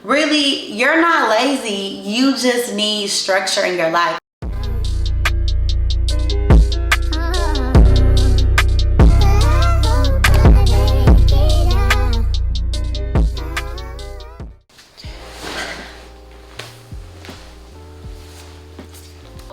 Really, you're not lazy. You just need structure in your life.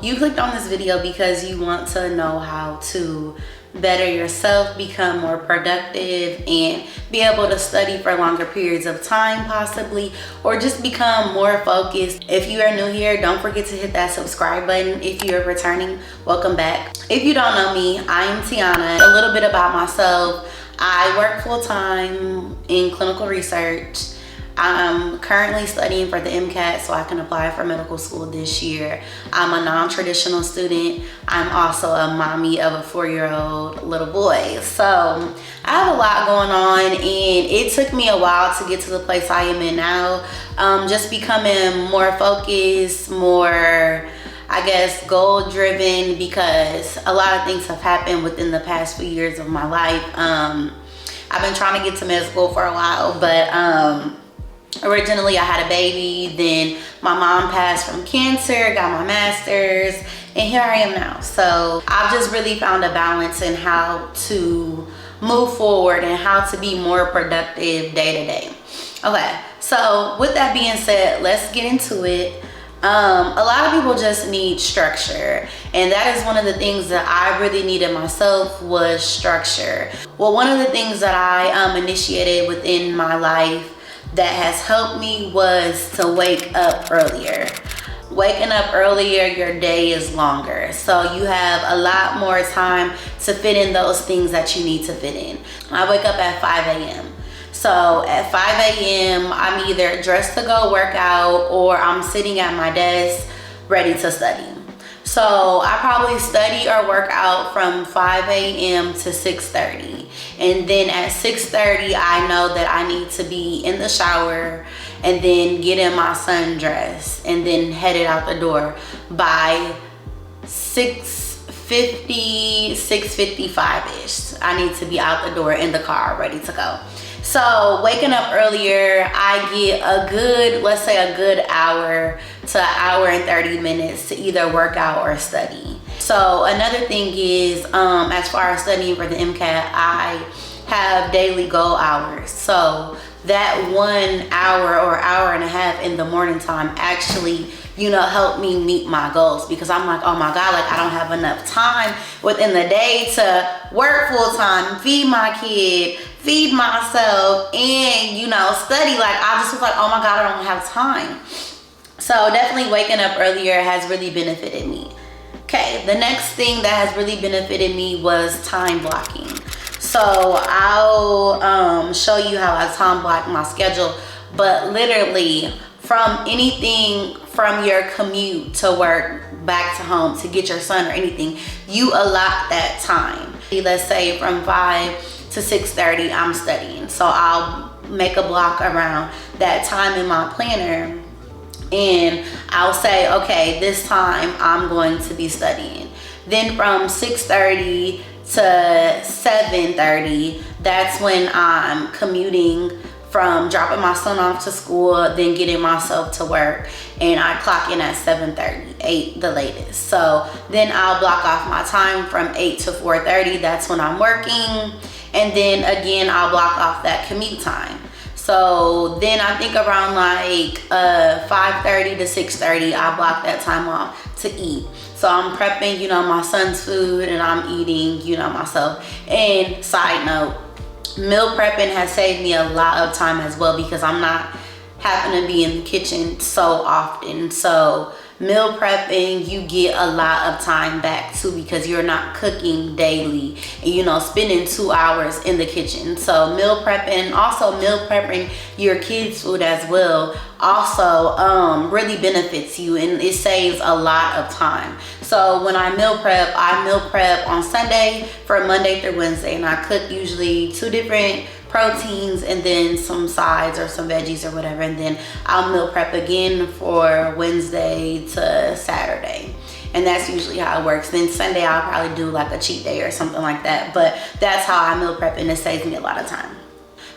You clicked on this video because you want to know how to better yourself, become more productive, and be able to study for longer periods of time possibly, or just become more focused. If you are new here, don't forget to hit that subscribe button. If you're returning, welcome back. If you don't know me, I am Tiana. A little bit about myself. I work full-time in clinical research. I'm currently studying for the MCAT so I can apply for medical school this year. I'm a non-traditional student. I'm also a mommy of a 4-year-old little boy. So I have a lot going on, and it took me a while to get to the place I am in now. Just becoming more focused, more, I guess, goal driven, because a lot of things have happened within the past few years of my life. I've been trying to get to med school for a while, but originally I had a baby, then my mom passed from cancer, got my master's, and here I am now. So I've just really found a balance in how to move forward and how to be more productive day to day. Okay, so with that being said, let's get into it. A lot of people just need structure, and that is one of the things that I really needed myself, was structure. Well, one of the things that I initiated within my life that has helped me was to wake up earlier. Waking up earlier, your day is longer, so you have a lot more time to fit in those things that you need to fit in. I wake up at 5 a.m. So at 5 a.m. I'm either dressed to go work out, or I'm sitting at my desk ready to study. So I probably study or work out from 5 a.m. to 6:30. And then at 6:30, I know that I need to be in the shower and then get in my sundress and then headed out the door by 6:50, 6:55-ish. I need to be out the door in the car ready to go. So waking up earlier, I get a good, let's say a good hour to an hour and 30 minutes to either work out or study. So another thing is, as far as studying for the MCAT, I have daily goal hours. So that 1 hour or hour and a half in the morning time actually, help me meet my goals, because I'm like, oh my God, like I don't have enough time within the day to work full time, feed my kid, feed myself, and study. Like I just was like, oh my God, I don't have time. So definitely waking up earlier has really benefited me. Okay, the next thing that has really benefited me was time blocking. So I'll show you how I time block my schedule, but literally from anything from your commute to work, back to home, to get your son or anything, you allot that time. Let's say from 5 to 6:30 I'm studying, so I'll make a block around that time in my planner, and I'll say, okay, this time I'm going to be studying. Then from 6:30 to 7:30, that's when I'm commuting from dropping my son off to school, then getting myself to work, and I clock in at 7:30, 8 the latest. So then I'll block off my time from 8 to 4:30, that's when I'm working, and then again I'll block off that commute time. So then I think around like 5:30 to 6:30, I block that time off to eat. So I'm prepping, my son's food, and I'm eating, myself. And side note, meal prepping has saved me a lot of time as well, because I'm not having to be in the kitchen so often. So meal prepping, you get a lot of time back too, because you're not cooking daily and spending 2 hours in the kitchen. So meal prepping, also meal prepping your kids' food as well, also really benefits you, and it saves a lot of time. So when I meal prep on Sunday for Monday through Wednesday, and I cook usually 2 different proteins and then some sides or some veggies or whatever, and then I'll meal prep again for Wednesday to Saturday, and that's usually how it works. Then Sunday I'll probably do like a cheat day or something like that, but that's how I meal prep, and it saves me a lot of time.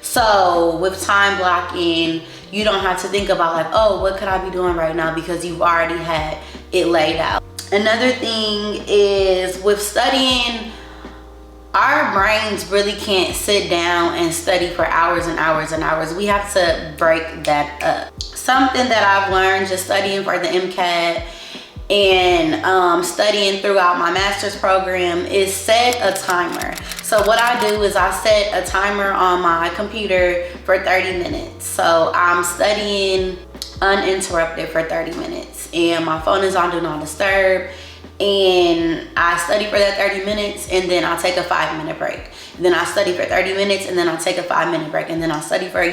So with time blocking, you don't have to think about like, oh, what could I be doing right now, because you've already had it laid out. Another thing is with studying, our brains really can't sit down and study for hours and hours and hours. We have to break that up. Something that I've learned just studying for the MCAT and studying throughout my master's program is set a timer. So what I do is I set a timer on my computer for 30 minutes. So I'm studying uninterrupted for 30 minutes and my phone is on do not disturb, and I study for that 30 minutes and then I'll take a 5-minute break. Then I study for 30 minutes and then I'll take a 5-minute break, and then I'll study for,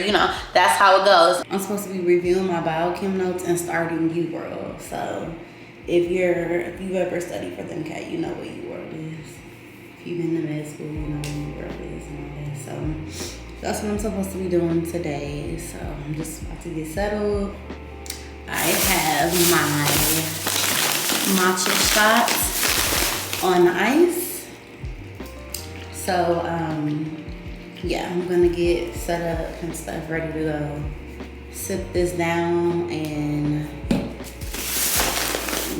that's how it goes. I'm supposed to be reviewing my biochem notes and starting UWorld. So if you've ever studied for the MCAT, you know what UWorld is. If you've been to med school, you know what UWorld is and all that. So that's what I'm supposed to be doing today. So I'm just about to get settled. I have my matcha shots on ice. So yeah, I'm gonna get set up and stuff ready to go. Sip this down and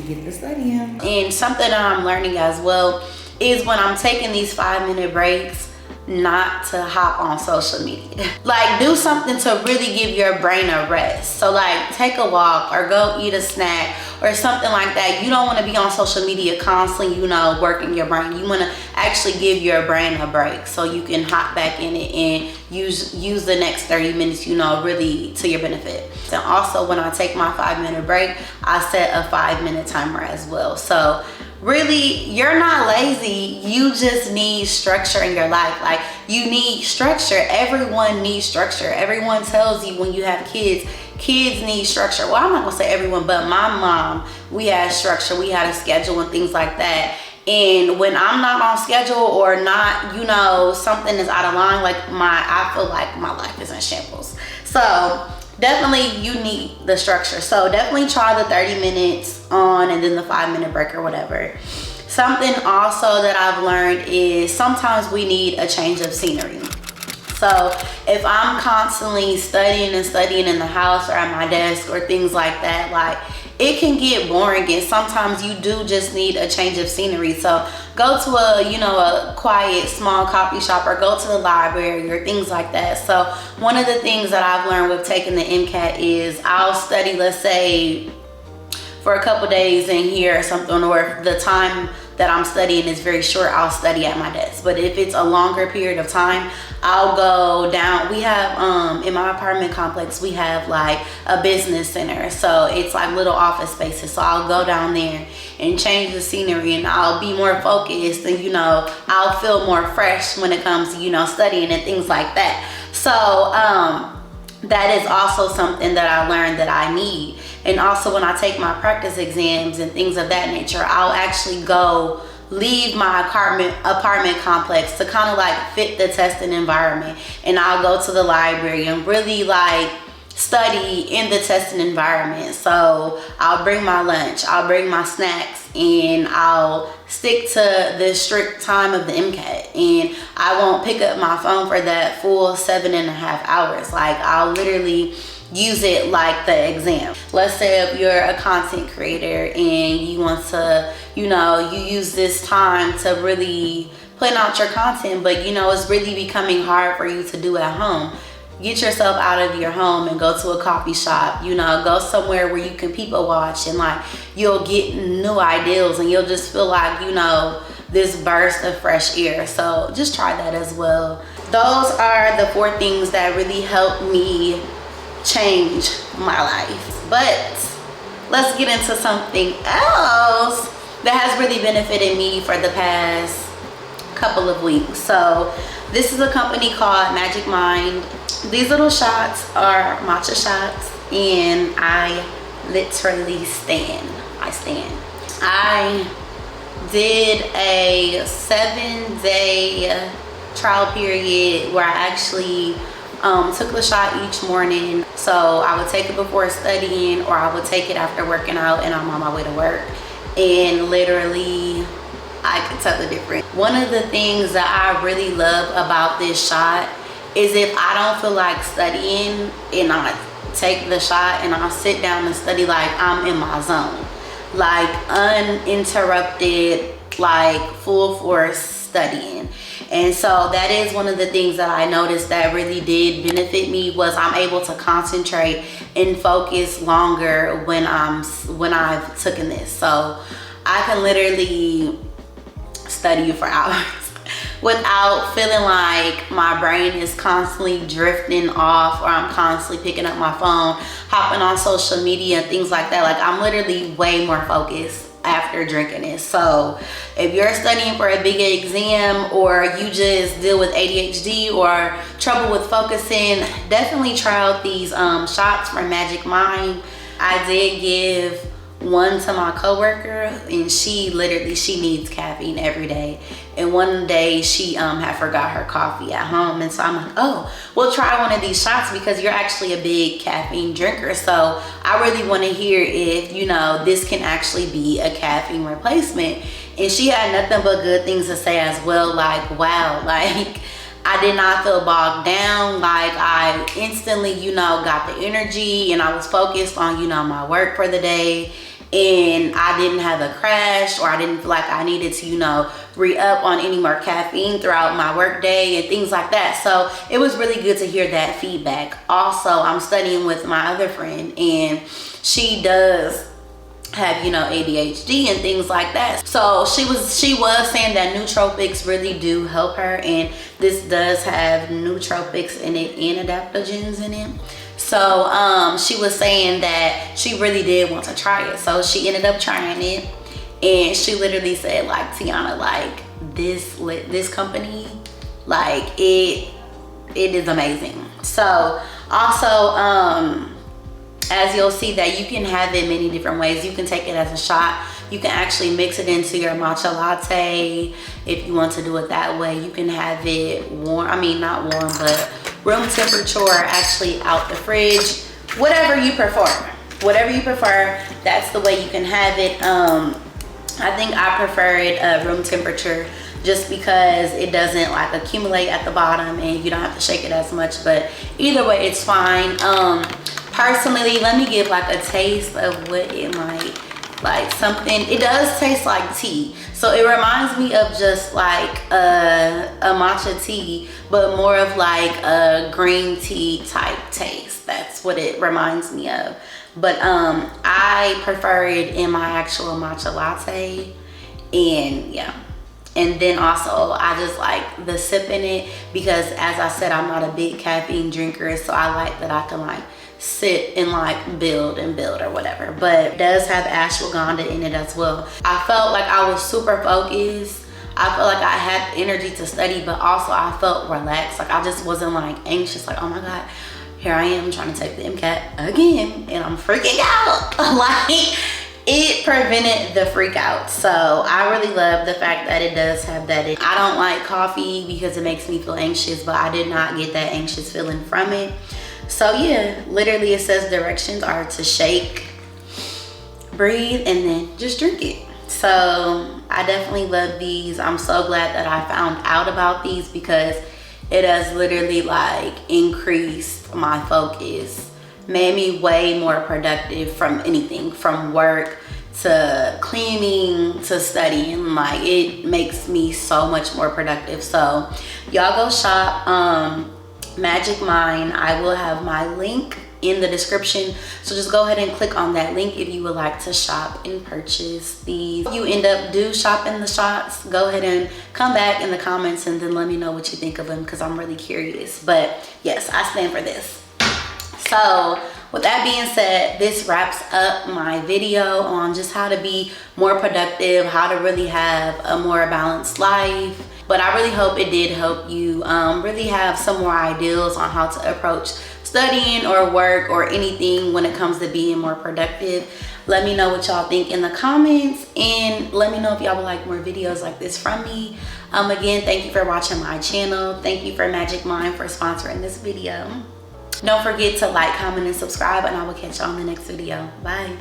get the studying. And something that I'm learning as well is when I'm taking these 5-minute breaks, not to hop on social media. Like, do something to really give your brain a rest. So like, take a walk or go eat a snack or something like that. You don't want to be on social media constantly, working your brain. You want to actually give your brain a break so you can hop back in it and use the next 30 minutes, really to your benefit. And also when I take my 5-minute break, I set a 5-minute timer as well. So really, you're not lazy, you just need structure in your life. Like, you need structure. Everyone needs structure. Everyone tells you when you have kids need structure. Well, I'm not gonna say everyone, but my mom, we had structure, we had a schedule and things like that. And when I'm not on schedule or not, something is out of line, like I feel like my life is in shambles. So definitely you need the structure. So definitely try the 30 minutes on and then the 5-minute break or whatever. Something also that I've learned is sometimes we need a change of scenery. So if I'm constantly studying in the house or at my desk or things like that, like, it can get boring, and sometimes you do just need a change of scenery. So go to a quiet small coffee shop or go to the library or things like that. So one of the things that I've learned with taking the MCAT is I'll study, let's say, for a couple days in here or something, or if the time that I'm studying is very short, I'll study at my desk. But if it's a longer period of time, I'll go down. We have in my apartment complex, we have like a business center, so it's like little office spaces. So I'll go down there and change the scenery, and I'll be more focused, and I'll feel more fresh when it comes to studying and things like that. So that is also something that I learned that I need. And also when I take my practice exams and things of that nature, I'll actually leave my apartment complex to kind of like fit the testing environment, and I'll go to the library and really like study in the testing environment. So I'll bring my lunch, I'll bring my snacks, and I'll stick to the strict time of the MCAT, and I won't pick up my phone for that full 7.5 hours. Like, I'll literally use it like the exam. Let's say if you're a content creator and you want to, you use this time to really plan out your content, but it's really becoming hard for you to do at home. Get yourself out of your home and go to a coffee shop, go somewhere where you can people watch, and like, you'll get new ideas and you'll just feel like, this burst of fresh air. So just try that as well. Those are the 4 things that really helped me change my life. But let's get into something else that has really benefited me for the past couple of weeks. So this is a company called Magic Mind. These little shots are matcha shots, and I literally stand. I did a 7-day trial period where I actually took the shot each morning. So I would take it before studying, or I would take it after working out and I'm on my way to work, and literally I could tell the difference. One of the things that I really love about this shot is if I don't feel like studying and I take the shot and I sit down and study, like I'm in my zone, like uninterrupted, like full force studying. And so that is one of the things that I noticed that really did benefit me, was I'm able to concentrate and focus longer when I've taken this. So I can literally study for hours without feeling like my brain is constantly drifting off, or I'm constantly picking up my phone, hopping on social media and things like that. Like I'm literally way more focused after drinking this. So if you're studying for a big exam, or you just deal with ADHD or trouble with focusing, definitely try out these shots from Magic Mind. I did give one to my coworker, and she needs caffeine every day. And one day she had forgot her coffee at home, and so I'm like, oh, we'll try one of these shots because you're actually a big caffeine drinker. So I really want to hear if this can actually be a caffeine replacement. And she had nothing but good things to say as well. Like, wow, like I did not feel bogged down. Like I instantly, got the energy, and I was focused on, my work for the day. And I didn't have a crash, or I didn't feel like I needed to, re-up on any more caffeine throughout my work day and things like that. So it was really good to hear that feedback. Also, I'm studying with my other friend, and she does have ADHD and things like that. So she was saying that nootropics really do help her, and this does have nootropics in it and adaptogens in it. So she was saying that she really did want to try it. So she ended up trying it, and she literally said, like, Tiana, like this company, like it is amazing. So also as you'll see that you can have it many different ways. You can take it as a shot. You can actually mix it into your matcha latte if you want to do it that way. You can have it warm, not warm, but room temperature, or actually out the fridge. Whatever you prefer, that's the way you can have it. I think I prefer it room temperature, just because it doesn't like accumulate at the bottom and you don't have to shake it as much. But either way, it's fine. Personally, let me give like a taste of what it might, like something. It does taste like tea. So it reminds me of just like a matcha tea, but more of like a green tea type taste. That's what it reminds me of. But I prefer it in my actual matcha latte. And yeah. And then also I just like the sip in it, because as I said, I'm not a big caffeine drinker. So I like that I can like sit and like build or whatever. But it does have ashwagandha in it as well. I felt like I was super focused. I felt like I had energy to study, but also I felt relaxed. Like I just wasn't like anxious, like, oh my God, here I am trying to take the MCAT again and I'm freaking out. Like it prevented the freak out. So I really love the fact that it does have that. I don't like coffee because it makes me feel anxious, but I did not get that anxious feeling from it. So yeah, literally it says directions are to shake, breathe, and then just drink it. So I definitely love these. I'm so glad that I found out about these, because it has literally like increased my focus, made me way more productive from anything, from work to cleaning to studying. Like it makes me so much more productive. So y'all go shop Magic Mind. I will have my link in the description, so just go ahead and click on that link if you would like to shop and purchase these. If you end up shopping the shots, go ahead and come back in the comments and then let me know what you think of them, because I'm really curious. But yes, I stand for this. So with that being said, this wraps up my video on just how to be more productive, how to really have a more balanced life. But I really hope it did help you really have some more ideas on how to approach studying or work or anything when it comes to being more productive. Let me know what y'all think in the comments, and let me know if y'all would like more videos like this from me. Again, thank you for watching my channel. Thank you for Magic Mind for sponsoring this video. Don't forget to like, comment, and subscribe, and I will catch you on the next video. Bye.